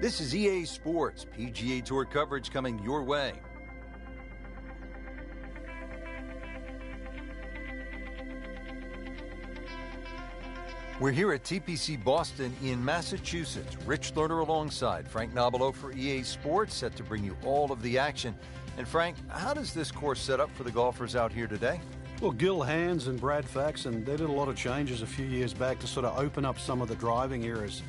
This is EA Sports, PGA Tour coverage coming your way. We're here at TPC Boston in Massachusetts. Rich Lerner alongside Frank Nobilo for EA Sports, set to bring you all of the action. And Frank, how does this course set up for the golfers out here today? Well, Gil Hands and Brad Faxon, they did a lot of changes a few years back to sort of open up some of the driving areas.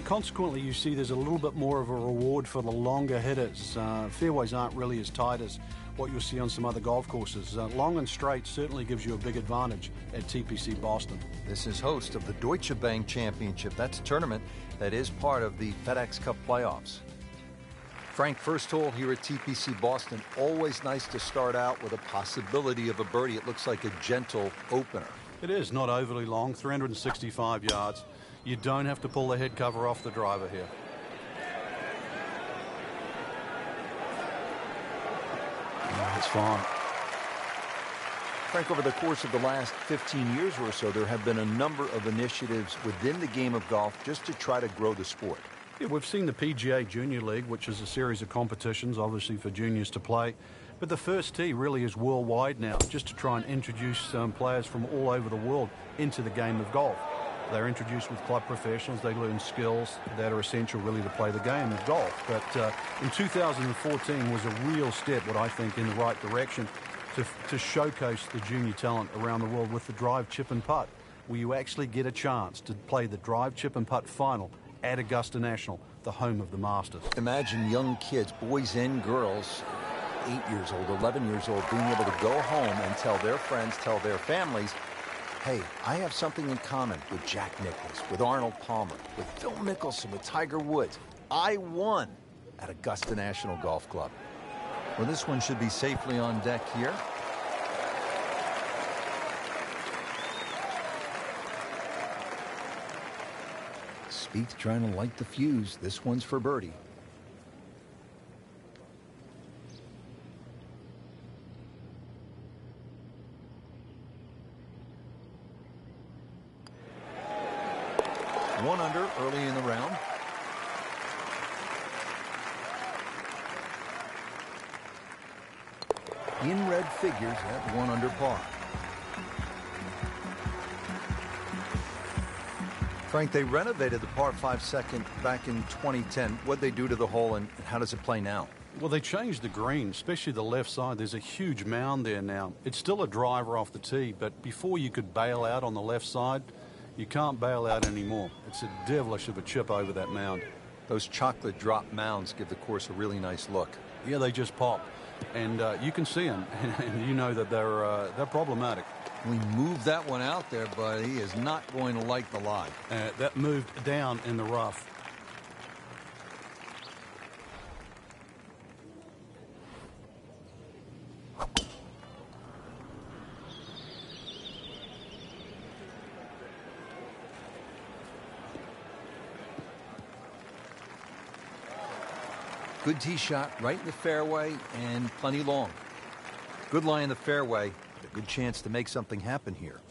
Consequently, you see there's a little bit more of a reward for the longer hitters. Fairways aren't really as tight as what you'll see on some other golf courses. Long and straight certainly gives you a big advantage at TPC Boston. This is host of the Deutsche Bank Championship. That's a tournament that is part of the FedEx Cup playoffs. Frank, first hole here at TPC Boston. Always nice to start out with a possibility of a birdie. It looks like a gentle opener. It is not overly long, 365 yards. You don't have to pull the head cover off the driver here. It's fine. Frank, over the course of the last 15 years or so, there have been a number of initiatives within the game of golf just to try to grow the sport. Yeah, we've seen the PGA Junior League, which is a series of competitions, obviously for juniors to play. But the first tee really is worldwide now, just to try and introduce players from all over the world into the game of golf. They're introduced with club professionals. They learn skills that are essential really to play the game of golf. But in 2014 was a real step, what I think, in the right direction to showcase the junior talent around the world with the drive, chip and putt, where you actually get a chance to play the drive, chip and putt final at Augusta National, the home of the Masters. Imagine young kids, boys and girls, 8 years old, 11 years old, being able to go home and tell their friends, tell their families, hey, I have something in common with Jack Nicklaus, with Arnold Palmer, with Phil Mickelson, with Tiger Woods. I won at Augusta National Golf Club. Well, this one should be safely on deck here. Spieth trying to light the fuse. This one's for birdie. One under early in the round. In red figures at 1 under par. Frank, they renovated the par 5 second back in 2010. What'd they do to the hole, and how does it play now? Well, they changed the green, especially the left side. There's a huge mound there now. It's still a driver off the tee, but before you could bail out on the left side, you can't bail out anymore. It's a devilish of a chip over that mound. Those chocolate drop mounds give the course a really nice look. Yeah, they just pop. And you can see them, and you know that they're problematic. We moved that one out there, but he is not going to like the lie. That moved down in the rough. Good tee shot right in the fairway and plenty long. Good lie in the fairway. A good chance to make something happen here.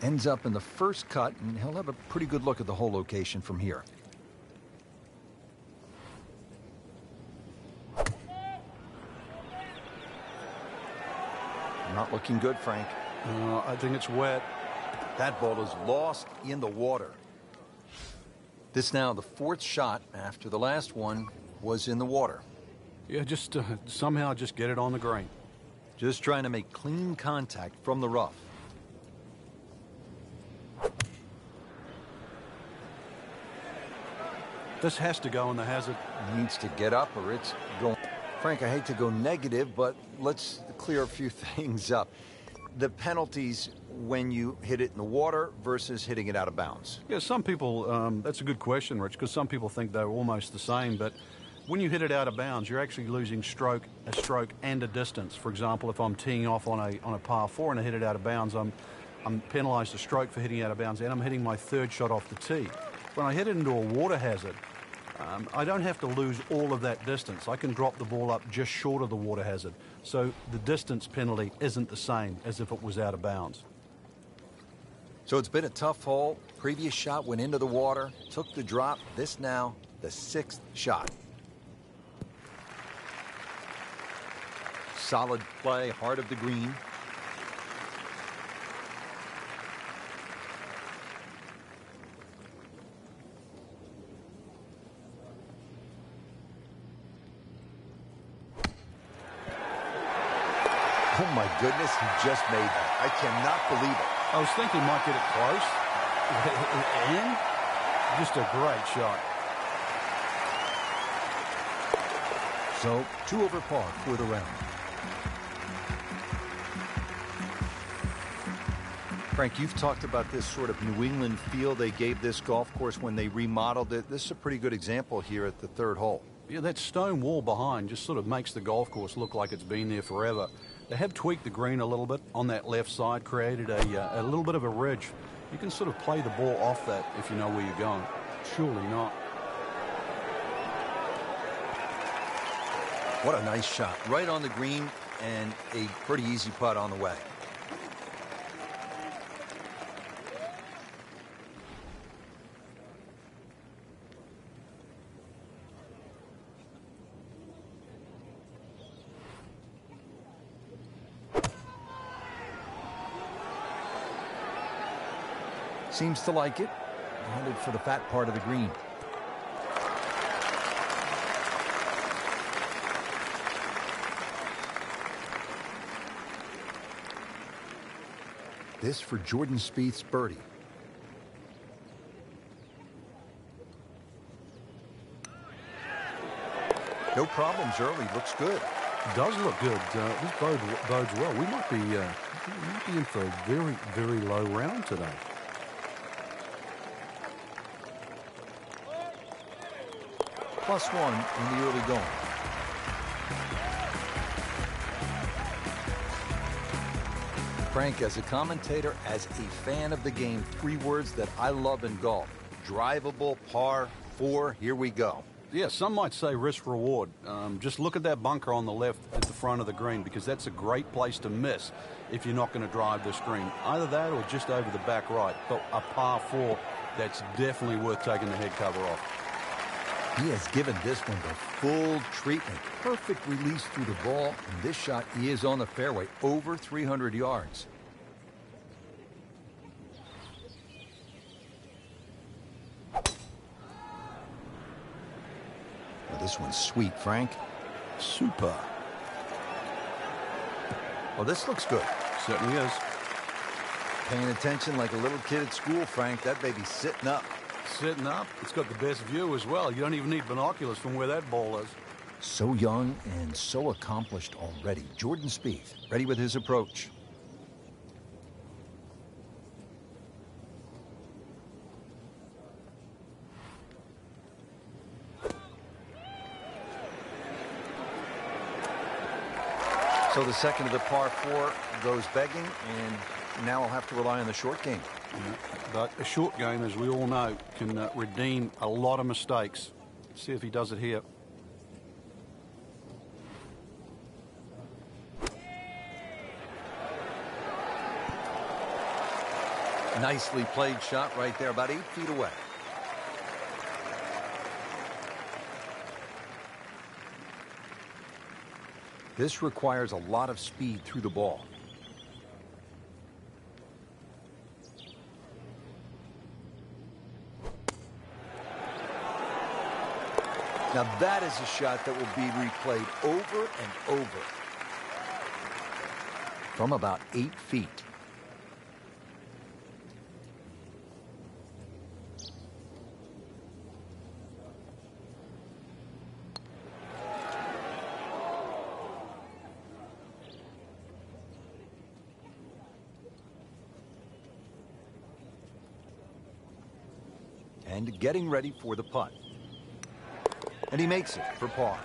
Ends up in the first cut, and he'll have a pretty good look at the whole location from here. Not looking good, Frank. I think it's wet. That ball is lost in the water. This now the fourth shot after the last one was in the water. Yeah, just somehow just get it on the green. Just trying to make clean contact from the rough. This has to go in the hazard. Needs to get up or it's going. Frank, I hate to go negative, but let's clear a few things up. The penalties when you hit it in the water versus hitting it out of bounds. Yeah, some people, that's a good question, Rich, because some people think they're almost the same, but when you hit it out of bounds, you're actually losing a stroke, and a distance. For example, if I'm teeing off on a par 4 and I hit it out of bounds, I'm I'm penalised a stroke for hitting out of bounds, and I'm hitting my third shot off the tee. When I hit it into a water hazard, I don't have to lose all of that distance. I can drop the ball up just short of the water hazard. So the distance penalty isn't the same as if it was out of bounds. So it's been a tough hole. Previous shot went into the water, took the drop. This now, the 6th shot. Solid play, heart of the green. Oh my goodness, he just made that. I cannot believe it. I was thinking he might get it close. And just a great shot. So, 2 over par for the round. Frank, you've talked about this sort of New England feel they gave this golf course when they remodeled it. This is a pretty good example here at the 3rd hole. Yeah, that stone wall behind just sort of makes the golf course look like it's been there forever. They have tweaked the green a little bit on that left side, created a little bit of a ridge. You can sort of play the ball off that if you know where you're going. Surely not. What a nice shot. Right on the green and a pretty easy putt on the way. Seems to like it. Headed for the fat part of the green. This for Jordan Spieth's birdie. No problems early. Looks good. It does look good. This bodes well. We might be in for a very, very low round today. +1 in the early going. Frank, as a commentator, as a fan of the game, 3 words that I love in golf. Drivable, par, 4, here we go. Yeah, some might say risk reward. Just look at that bunker on the left at the front of the green, because that's a great place to miss if you're not going to drive this green. Either that or just over the back right. But a par 4, that's definitely worth taking the head cover off. He has given this one the full treatment. Perfect release through the ball. And this shot, he is on the fairway, over 300 yards. Well, this one's sweet, Frank. Super. Well, this looks good. Certainly is. Paying attention like a little kid at school, Frank. That baby's sitting up. Sitting up. It's got the best view as well. You don't even need binoculars from where that ball is. So young and so accomplished already. Jordan Spieth, ready with his approach. So the second of the par 4 goes begging, and now I'll have to rely on the short game. But a short game, as we all know, can redeem a lot of mistakes. See if he does it here. Nicely played shot right there, about 8 feet away. This requires a lot of speed through the ball. Now that is a shot that will be replayed over and over from about 8 feet. And getting ready for the putt. And he makes it for par.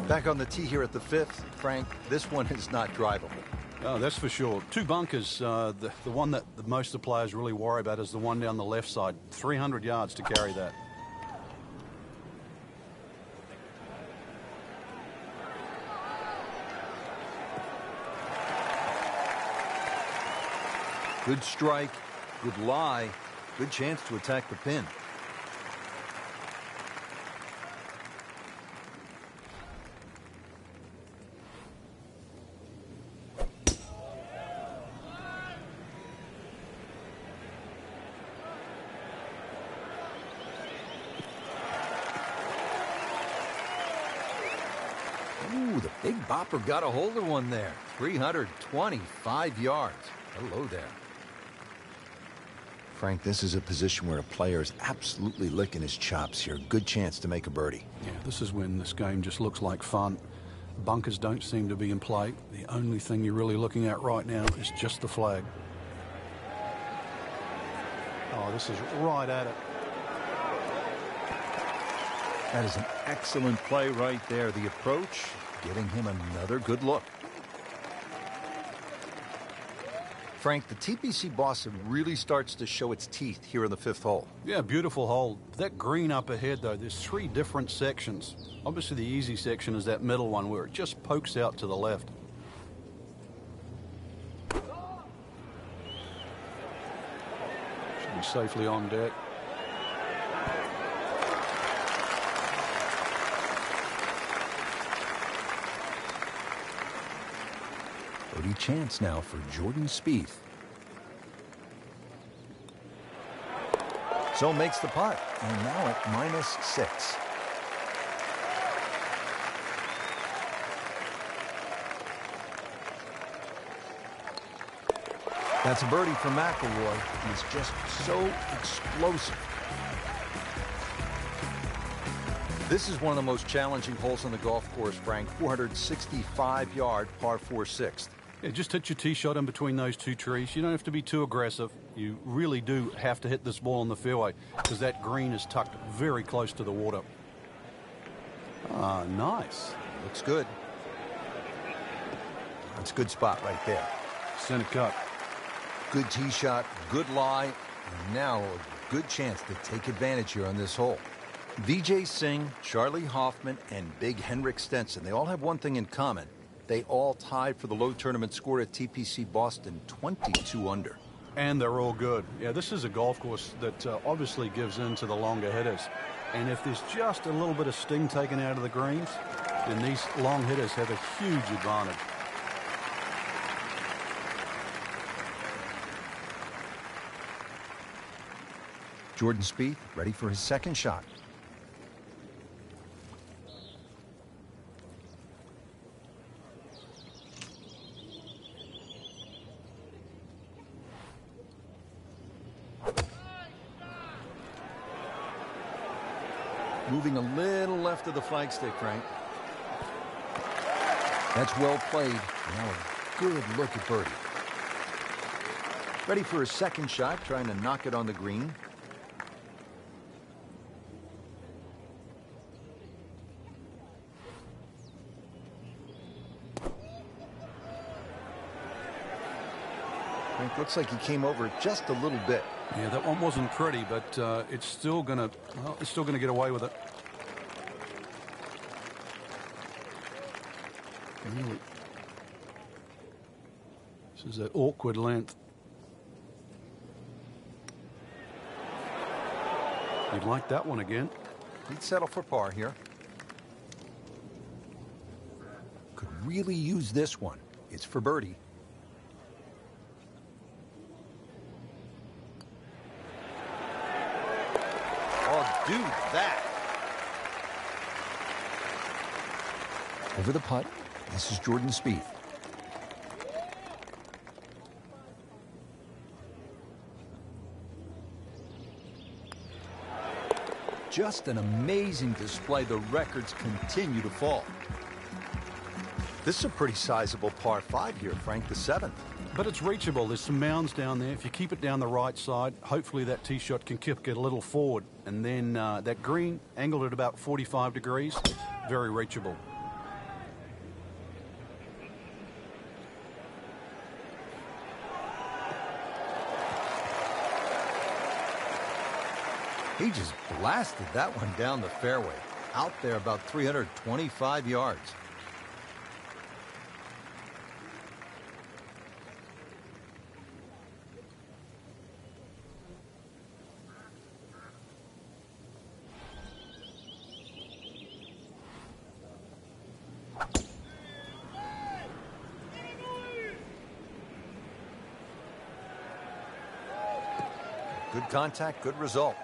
Back on the tee here at the 5th, Frank, this one is not drivable. Oh, that's for sure. Two bunkers. The one that most of the players really worry about is the one down the left side. 300 yards to carry that. Good strike, good lie, good chance to attack the pin. Ooh, the big bopper got a hold of one there. 325 yards. Hello there. Frank, this is a position where a player is absolutely licking his chops here. Good chance to make a birdie. Yeah, this is when this game just looks like fun. Bunkers don't seem to be in play. The only thing you're really looking at right now is just the flag. Oh, this is right at it. That is an excellent play right there. The approach, getting him another good look. Frank, the TPC Boston really starts to show its teeth here in the 5th hole. Yeah, beautiful hole. That green up ahead, though, there's 3 different sections. Obviously, the easy section is that middle one where it just pokes out to the left. Should be safely on deck. Birdie chance now for Jordan Spieth. So makes the putt, and now at -6. That's a birdie for McIlroy. He's just so explosive. This is one of the most challenging holes on the golf course, Frank. 465-yard par 4/6. Yeah, just hit your tee shot in between those 2 trees. You don't have to be too aggressive. You really do have to hit this ball in the fairway because that green is tucked very close to the water. Ah, nice. Looks good. That's a good spot right there. Center cut. Good tee shot, good lie, and now a good chance to take advantage here on this hole. Vijay Singh, Charlie Hoffman, and Big Henrik Stenson, they all have one thing in common. They all tied for the low tournament score at TPC Boston, 22 under. And they're all good. Yeah, this is a golf course that obviously gives in to the longer hitters. And if there's just a little bit of sting taken out of the greens, then these long hitters have a huge advantage. Jordan Spieth ready for his second shot. Moving a little left of the flagstick, Frank. That's well played. Now a good look at birdie. Ready for his second shot, trying to knock it on the green. Frank, looks like he came over just a little bit. Yeah, that one wasn't pretty, but it's still gonna get away with it. Really. This is that awkward length. You'd like that one again. He'd settle for par here. Could really use this one. It's for birdie. Oh, dude, that. Over the putt. This is Jordan Spieth. Just an amazing display. The records continue to fall. This is a pretty sizable par 5 here, Frank, the 7th. But it's reachable. There's some mounds down there. If you keep it down the right side, hopefully that tee shot can kick it a little forward. And then that green, angled at about 45 degrees, very reachable. He just blasted that one down the fairway. Out there about 325 yards. Good contact, good result.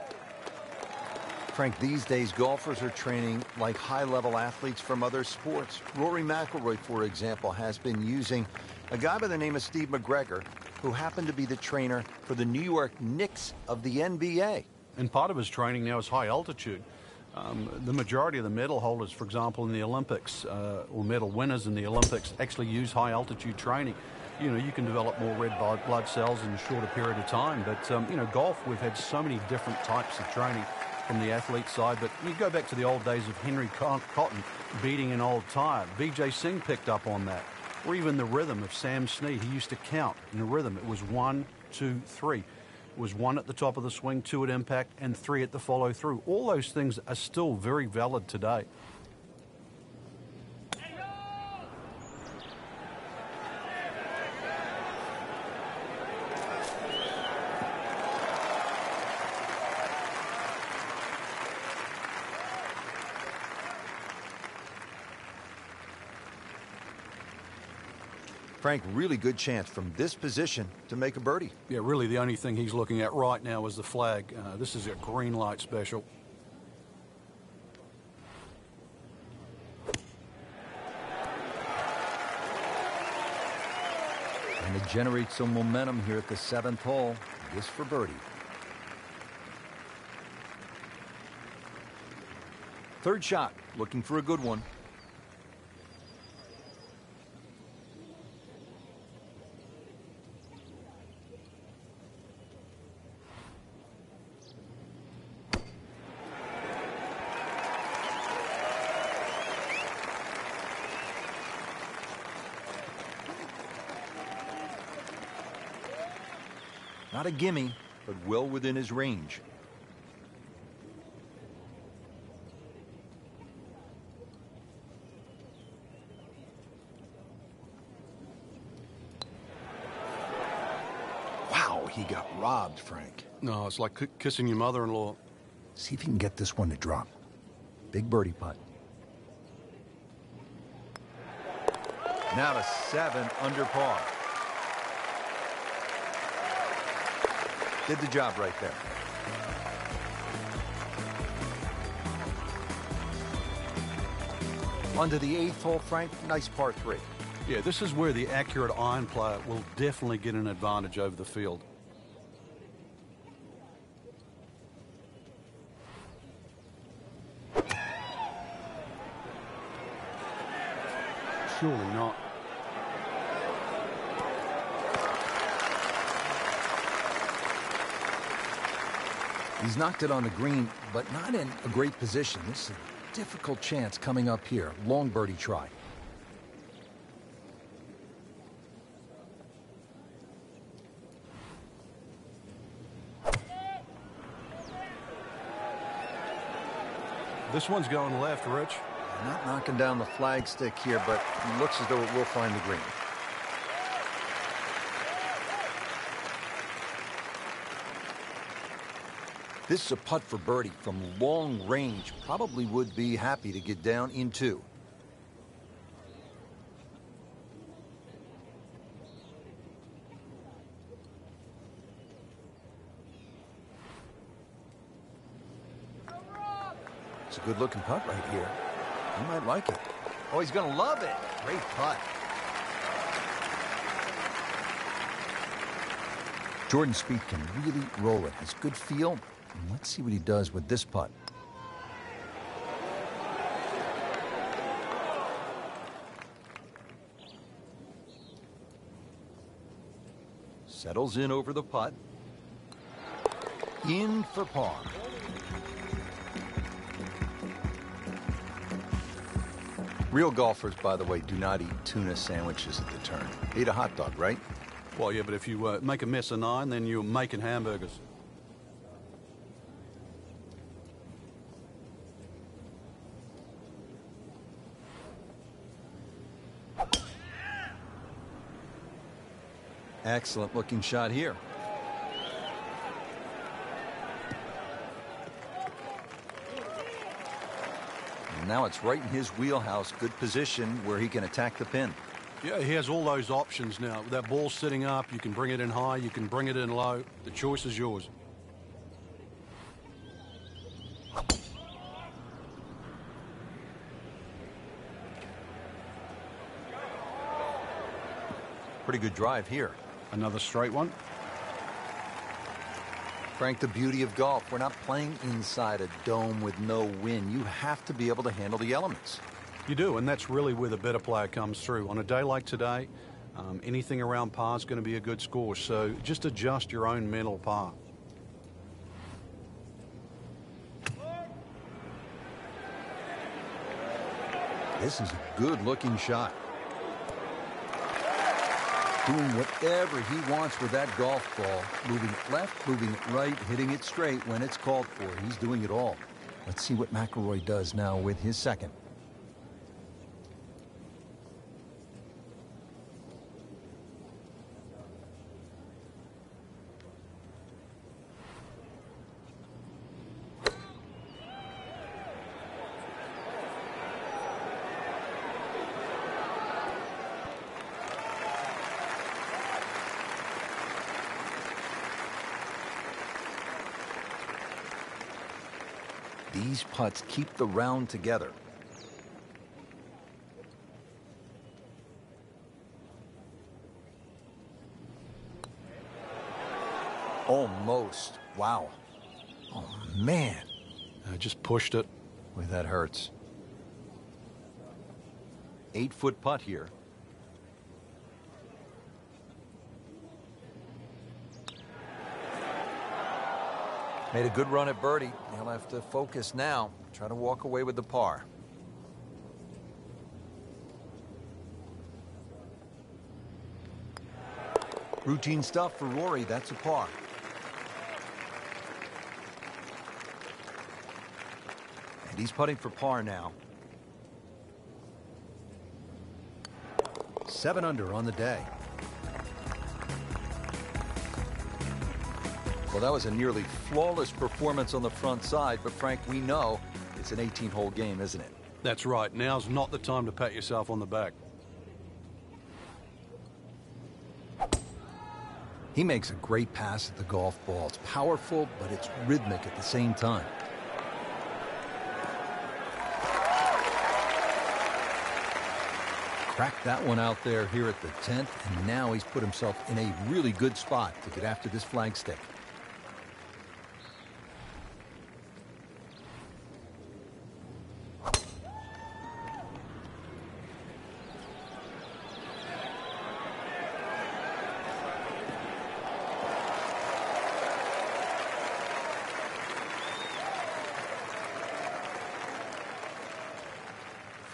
Frank, these days golfers are training like high-level athletes from other sports. Rory McIlroy, for example, has been using a guy by the name of Steve McGregor, who happened to be the trainer for the New York Knicks of the NBA. And part of his training now is high altitude. The majority of the medal holders, for example, in the Olympics, or medal winners in the Olympics, actually use high altitude training. You know, you can develop more red blood cells in a shorter period of time. But, you know, golf, we've had so many different types of training from the athlete side. But you go back to the old days of Henry Cotton beating an old tire. Vijay Singh picked up on that. Or even the rhythm of Sam Snead. He used to count in a rhythm. It was 1, 2, 3. It was 1 at the top of the swing, 2 at impact, and 3 at the follow through. All those things are still very valid today. Frank, really good chance from this position to make a birdie. Yeah, really the only thing he's looking at right now is the flag. This is a green light special. And to generate some momentum here at the 7th hole, this for birdie. Third shot, looking for a good one. Not a gimme, but well within his range. Wow, he got robbed, Frank. No, it's like kissing your mother-in-law. See if you can get this one to drop. Big birdie putt. Now to 7 under par. Did the job right there. On to the 8th hole, Frank. Nice par 3. Yeah, this is where the accurate iron player will definitely get an advantage over the field. Surely not. He's knocked it on the green, but not in a great position. This is a difficult chance coming up here. Long birdie try. This one's going left, Rich. Not knocking down the flag stick here, but it looks as though it will find the green. This is a putt for birdie from long range. Probably would be happy to get down in 2. It's a good looking putt right here. He might like it. Oh, he's going to love it. Great putt. Jordan Spieth can really roll it. Has good feel. And let's see what he does with this putt. Settles in over the putt. In for par. Real golfers, by the way, do not eat tuna sandwiches at the turn. They eat a hot dog, right? Well, yeah, but if you make a mess of 9, then you're making hamburgers. Excellent looking shot here. And now it's right in his wheelhouse. Good position where he can attack the pin. Yeah, he has all those options now. With that ball sitting up, you can bring it in high, you can bring it in low. The choice is yours. Pretty good drive here. Another straight one. Frank, the beauty of golf, we're not playing inside a dome with no wind. You have to be able to handle the elements. You do, and that's really where the better player comes through. On a day like today, anything around par is going to be a good score, so just adjust your own mental par. This is a good-looking shot. Doing whatever he wants with that golf ball. Moving it left, moving it right, hitting it straight when it's called for. He's doing it all. Let's see what McIlroy does now with his second. These putts keep the round together. Almost. Wow. Oh, man. I just pushed it. Boy, that hurts. 8-foot putt here. Made a good run at birdie. He'll have to focus now. Try to walk away with the par. Routine stuff for Rory. That's a par. And he's putting for par now. 7 under on the day. Well, that was a nearly flawless performance on the front side, but Frank, we know it's an 18-hole game, isn't it? That's right. Now's not the time to pat yourself on the back. He makes a great pass at the golf ball. It's powerful, but it's rhythmic at the same time. Cracked that one out there here at the 10th, and now he's put himself in a really good spot to get after this flagstick.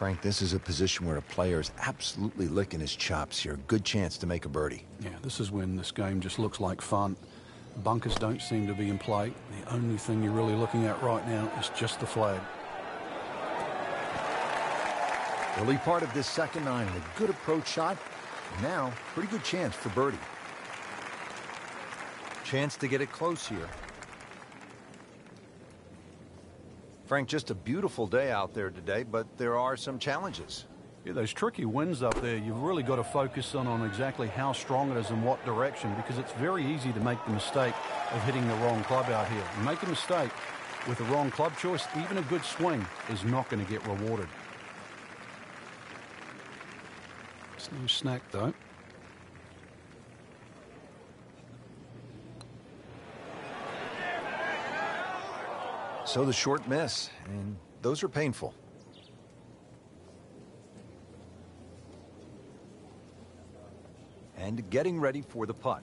Frank, this is a position where a player is absolutely licking his chops here. Good chance to make a birdie. Yeah, this is when this game just looks like fun. Bunkers don't seem to be in play. The only thing you're really looking at right now is just the flag. Early part of this second nine, a good approach shot. Now, pretty good chance for birdie. Chance to get it close here. Frank, just a beautiful day out there today, but there are some challenges. Yeah, those tricky winds up there, you've really got to focus on exactly how strong it is and what direction, because it's very easy to make the mistake of hitting the wrong club out here. You make a mistake with the wrong club choice, even a good swing is not going to get rewarded. It's no snack, though. So the short miss, and those are painful. And getting ready for the putt.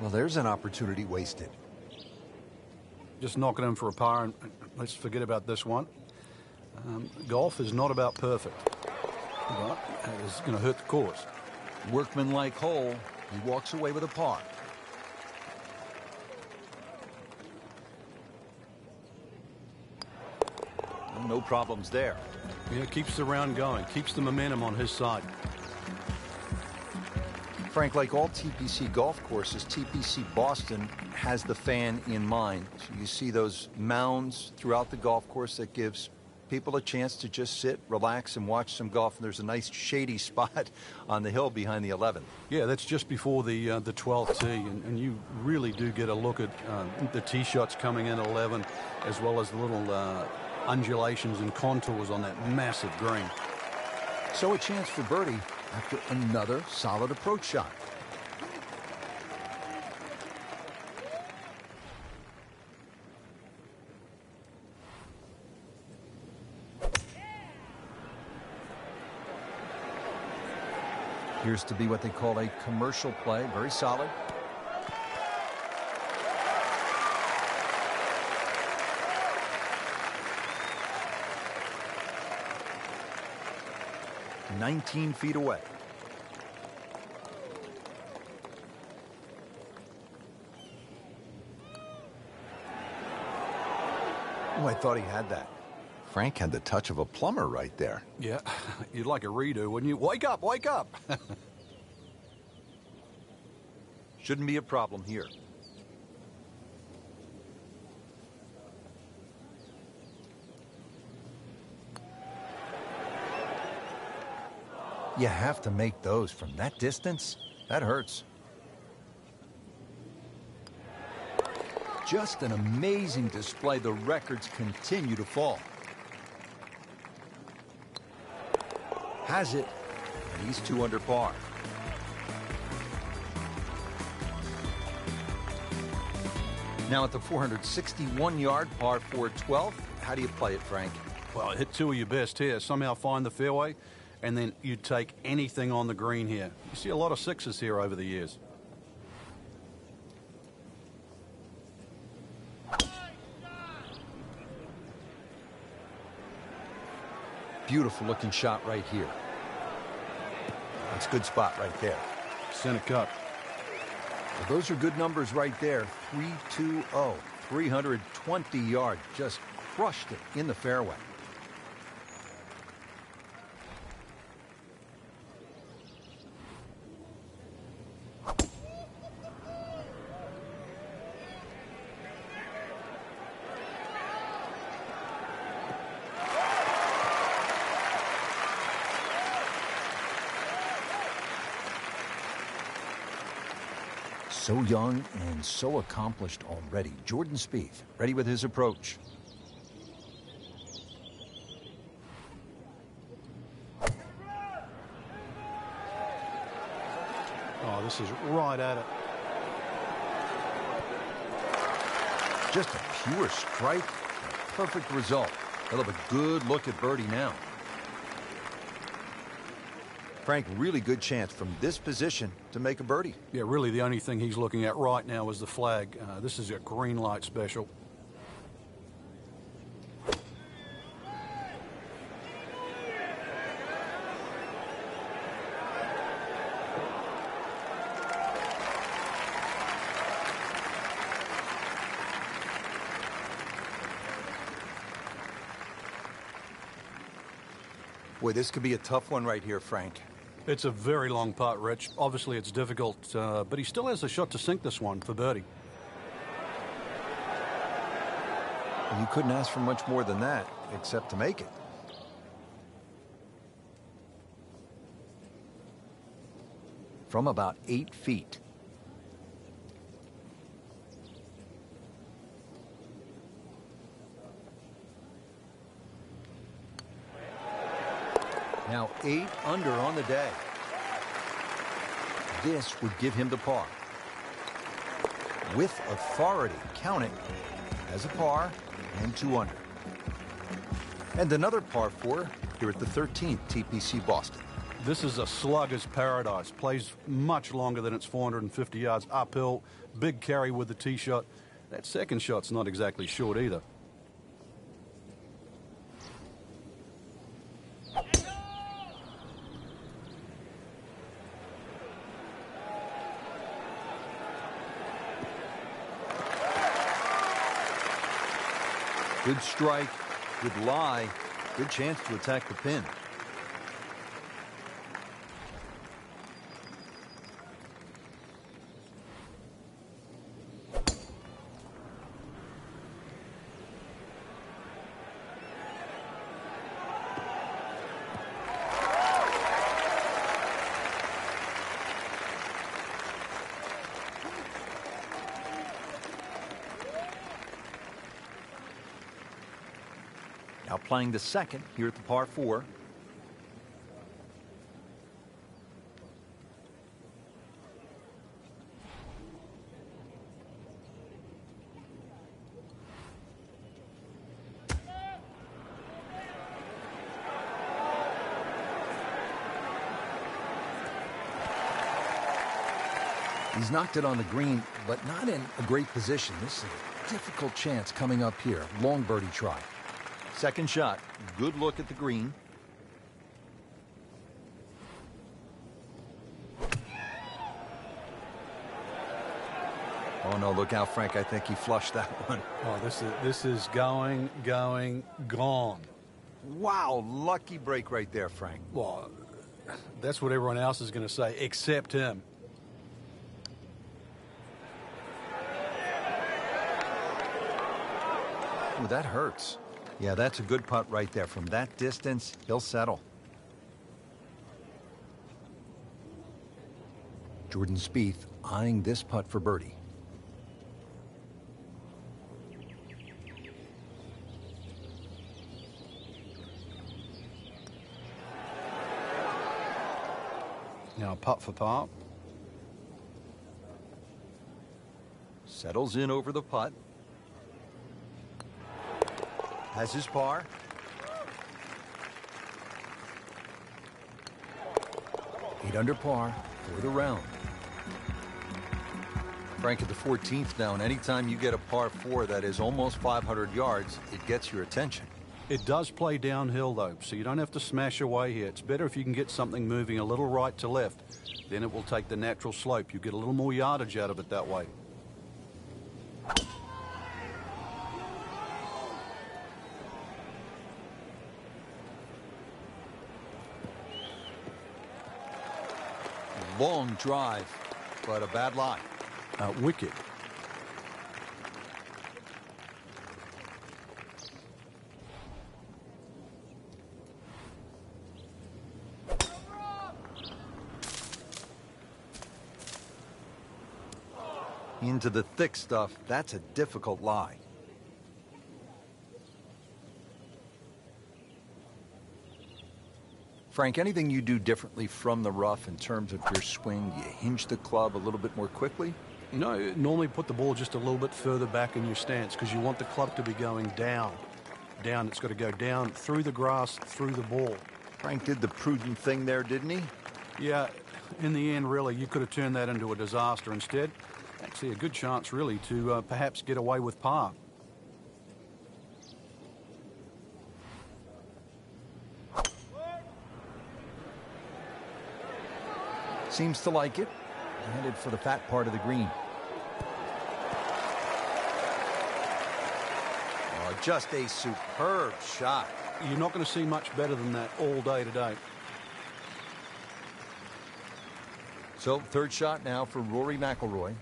Well, there's an opportunity wasted. Just knock it in for a par, and let's forget about this one. Golf is not about perfect, but it is going to hurt the course. Workman-like hole. He walks away with a par. no problems there. Yeah, keeps the round going, keeps the momentum on his side. Frank, like all TPC golf courses, TPC Boston has the fan in mind. So you see those mounds throughout the golf course that gives people a chance to just sit, relax, and watch some golf. And there's a nice shady spot on the hill behind the 11th. Yeah, that's just before the 12th tee, and you really do get a look at the tee shots coming in at 11, as well as the little undulations and contours on that massive green. So a chance for birdie after another solid approach shot. Appears to be what they call a commercial play. Very solid. "19 feet away." Oh, I thought he had that. Frank had the touch of a plumber right there. Yeah, you'd like a redo, wouldn't you? Wake up, wake up! Shouldn't be a problem here. You have to make those from that distance. That hurts. Just an amazing display. The records continue to fall. Has it, and he's 2 under par. Now at the 461-yard par 4 12th, how do you play it, Frank? Well, hit 2 of your best here. Somehow find the fairway, and then you take anything on the green here. You see a lot of sixes here over the years. Beautiful looking shot right here. That's a good spot right there. Center cut. Well, those are good numbers right there. 320, 320 yards. Just crushed it in the fairway. So young and so accomplished already. Jordan Spieth, ready with his approach. Oh, this is right at it. Just a pure strike. A perfect result. He'll have a good look at birdie now. Frank, really good chance from this position to make a birdie. Yeah, really the only thing he's looking at right now is the flag. This is a green light special. Boy, this could be a tough one right here, Frank. It's a very long putt, Rich. Obviously, it's difficult, but he still has a shot to sink this one for birdie. You couldn't ask for much more than that, except to make it. From about 8 feet. Now 8 under on the day. This would give him the par. With authority, count it as a par and 2 under. And another par 4 here at the 13th TPC Boston. This is a slugger's paradise. Plays much longer than its 450 yards uphill. Big carry with the tee shot. That second shot's not exactly short either. Good strike, Good lie. Good chance to attack the pin. Now playing the second here at the par 4. He's knocked it on the green, but not in a great position. This is a difficult chance coming up here. Long birdie try. Second shot. Good look at the green. Oh, no, look out, Frank. I think he flushed that one. Oh, this is going, gone. Wow, lucky break right there, Frank. Well, that's what everyone else is going to say, except him. Ooh, that hurts. Yeah, that's a good putt right there. From that distance, he'll settle. Jordan Spieth eyeing this putt for birdie. Now putt for par. Settles in over the putt. Has his par. Eight under par for the round. Frank, at the 14th down, anytime you get a par 4 that is almost 500 yards, it gets your attention. It does play downhill, though, so you don't have to smash away here. It's better if you can get something moving a little right to left. Then it will take the natural slope. You get a little more yardage out of it that way. Long drive, but a bad lie. Wicked. Into the thick stuff. That's a difficult lie. Frank, anything you do differently from the rough in terms of your swing? Do you hinge the club a little bit more quickly? No, normally put the ball just a little bit further back in your stance because you want the club to be going down. Down, it's got to go down through the grass, through the ball. Frank did the prudent thing there, didn't he? Yeah, in the end, really, you could have turned that into a disaster instead. Actually, a good chance, really, to perhaps get away with par. Seems to like it. Headed for the fat part of the green. Oh, just a superb shot. You're not going to see much better than that all day today. So, third shot now for Rory McIlroy.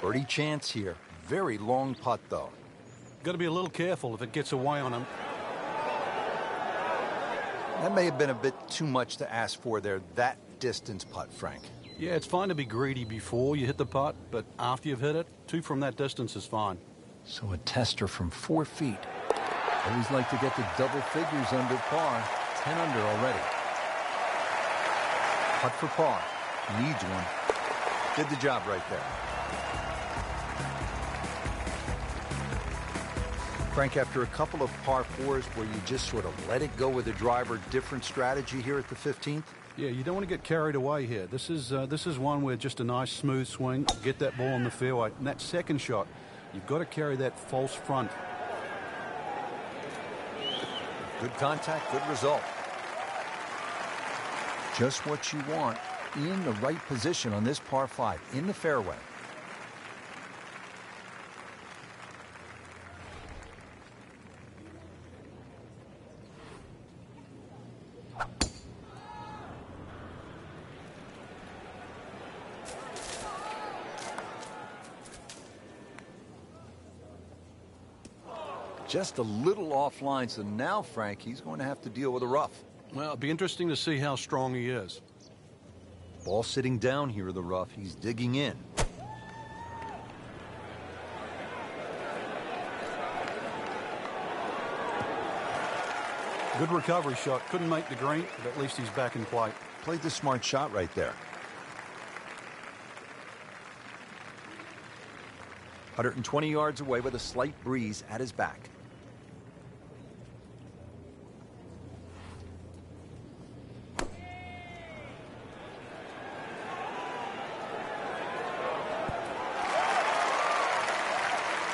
Birdie chance here. Very long putt, though. Got to be a little careful if it gets away on him. That may have been a bit too much to ask for there, that distance putt, Frank. Yeah, it's fine to be greedy before you hit the putt, but after you've hit it, 2 from that distance is fine. So a tester from 4 feet. Always like to get the double figures under par. 10 under already. Putt for par. Needs one. Did the job right there. Frank, after a couple of par 4s where you just sort of let it go with the driver, different strategy here at the 15th? Yeah, you don't want to get carried away here. This is one where just a nice smooth swing, get that ball in the fairway. And that second shot, You've got to carry that false front. Good contact, good result. Just what you want in the right position on this par 5, in the fairway. Just a little offline, so now, Frank, he's going to have to deal with a rough. Well, it'll be interesting to see how strong he is. Ball sitting down here in the rough. He's digging in. Good recovery shot. Couldn't make the green, but at least he's back in play. Played the smart shot right there. 120 yards away with a slight breeze at his back.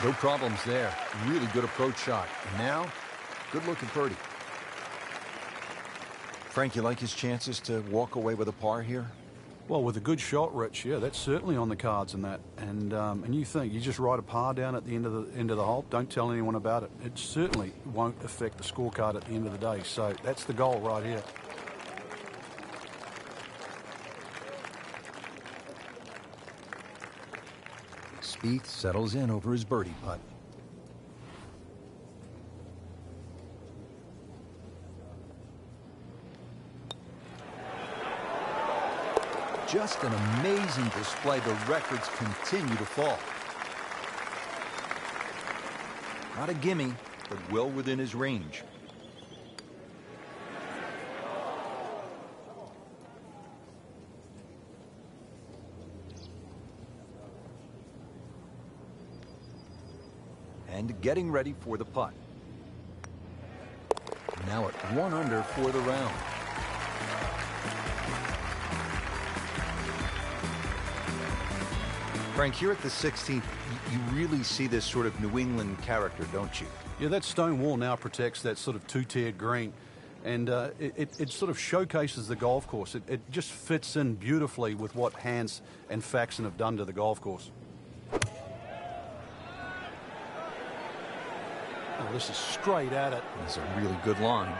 No problems there. Really good approach shot. And now, good looking birdie. Frank, you like his chances to walk away with a par here? Well, with a good shot, Rich, yeah, that's certainly on the cards in that. And you think you just write a par down at the end of the hole. Don't tell anyone about it. It certainly won't affect the scorecard at the end of the day. So that's the goal right here. Spieth settles in over his birdie putt. Just an amazing display. The records continue to fall. Not a gimme, but well within his range. And getting ready for the putt. Now at 1 under for the round. Frank, here at the 16th, you really see this sort of New England character, don't you? Yeah, that stone wall now protects that sort of two-tiered green. And it sort of showcases the golf course. It just fits in beautifully with what Hans and Faxon have done to the golf course. Oh, this is straight at it. That's a really good line.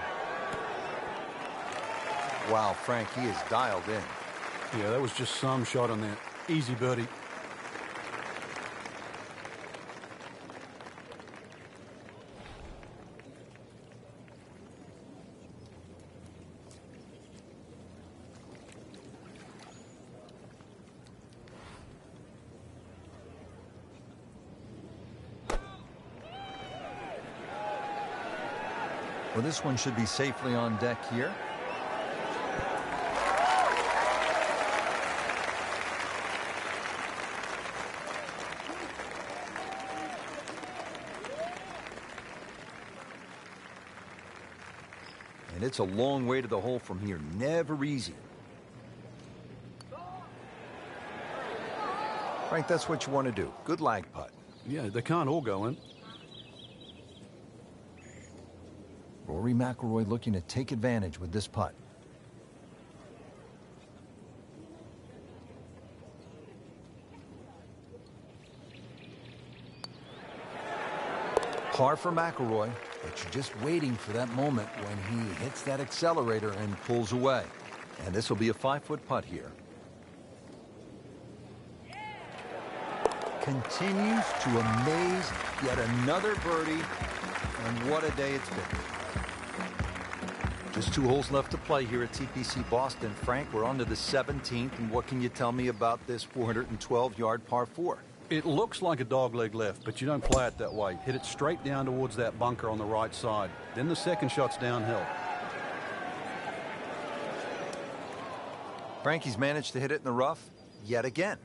Wow, Frank, he is dialed in. Yeah, that was just some shot on that. Easy birdie. Well, this one should be safely on deck here. And it's a long way to the hole from here. Never easy. Frank, that's what you want to do. Good lag putt. Yeah, they can't all go in. Rory McIlroy looking to take advantage with this putt. Par for McIlroy, but you're just waiting for that moment when he hits that accelerator and pulls away. And this will be a 5-foot putt here. Continues to amaze. Yet another birdie, and what a day it's been. Just 2 holes left to play here at TPC Boston. Frank, we're on to the 17th, and what can you tell me about this 412-yard par 4? It looks like a dogleg left, but you don't play it that way. Hit it straight down towards that bunker on the right side. Then the second shot's downhill. Frankie's managed to hit it in the rough yet again.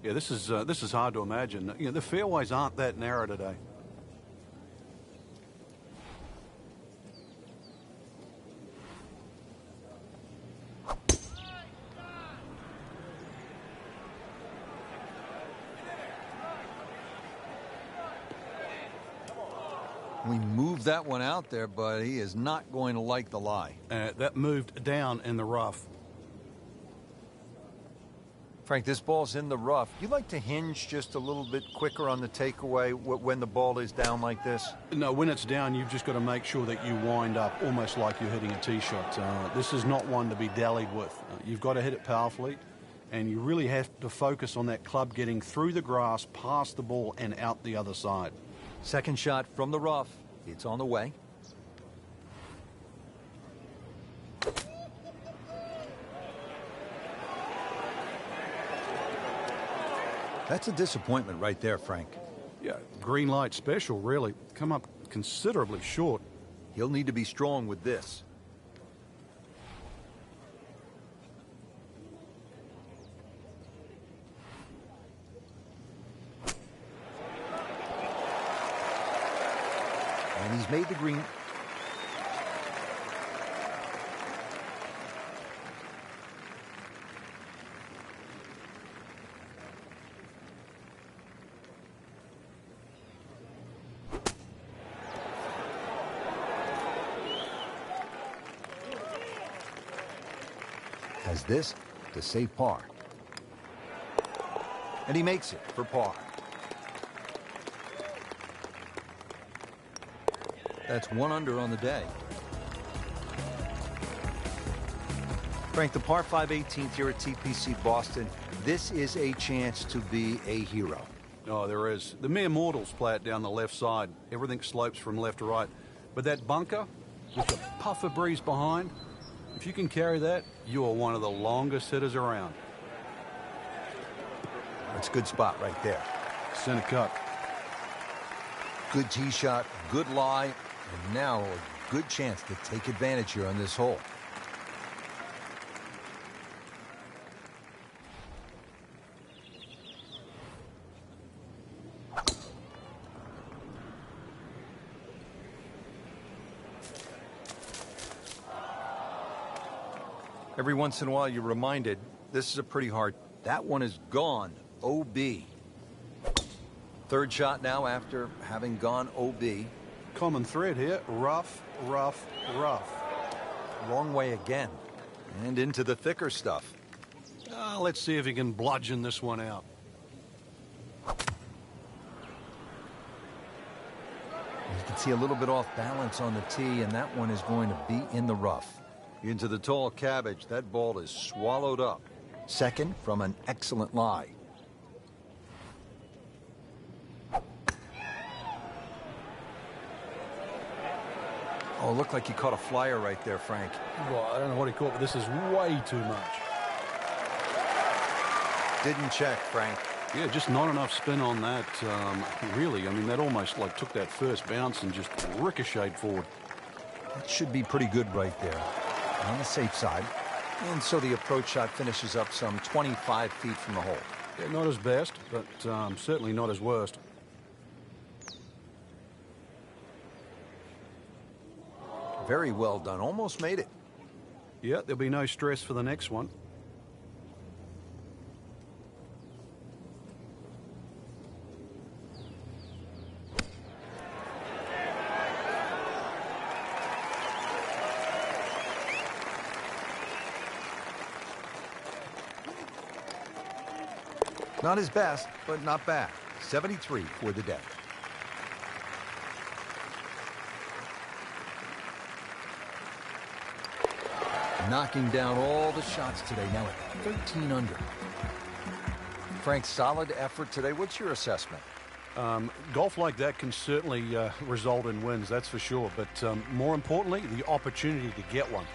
Yeah, this is hard to imagine. You know, the fairways aren't that narrow today. definitely moved that one out there, but he is not going to like the lie. That moved down in the rough. Frank, this ball's in the rough. You like to hinge just a little bit quicker on the takeaway when the ball is down like this? No, when it's down, you've just got to make sure that you wind up almost like you're hitting a tee shot. This is not one to be dallied with. You've got to hit it powerfully, and you really have to focus on that club getting through the grass, past the ball, and out the other side. Second shot from the rough. It's on the way. That's a disappointment right there, Frank. Yeah, green light special, really. Come up considerably short. He'll need to be strong with this. And he's made the green. Has this to save par. And he makes it for par. That's 1 under on the day. Frank, the par 5 18th here at TPC Boston. This is a chance to be a hero. Oh, there is. The mere mortals play it down the left side. Everything slopes from left to right. But that bunker, with the puff of breeze behind, if you can carry that, you are one of the longest hitters around. That's a good spot right there. Center cut. Good tee shot, good lie, and now a good chance to take advantage here on this hole. Every once in a while, you're reminded this is a pretty hard. That one is gone. OB. Third shot now after having gone OB. Common thread here. Rough, rough, rough. Wrong way again. And into the thicker stuff. Let's see if he can bludgeon this one out. You can see a little bit off balance on the tee, and that one is going to be in the rough. Into the tall cabbage. That ball is swallowed up. Second from an excellent lie. Oh, it looked like he caught a flyer right there, Frank. Well, I don't know what he caught, but this is way too much. Didn't check, Frank. Yeah, just not enough spin on that. Really, I mean, that almost like took that first bounce and just ricocheted forward. That should be pretty good right there. On the safe side. And so the approach shot finishes up some 25 feet from the hole. Yeah, not his best, but certainly not his worst. Very well done. Almost made it. Yeah, there'll be no stress for the next one. Not his best, but not bad. 73 for the day. Knocking down all the shots today, now at 13 under. Frank, solid effort today. What's your assessment? Golf like that can certainly result in wins, that's for sure. But more importantly, the opportunity to get one.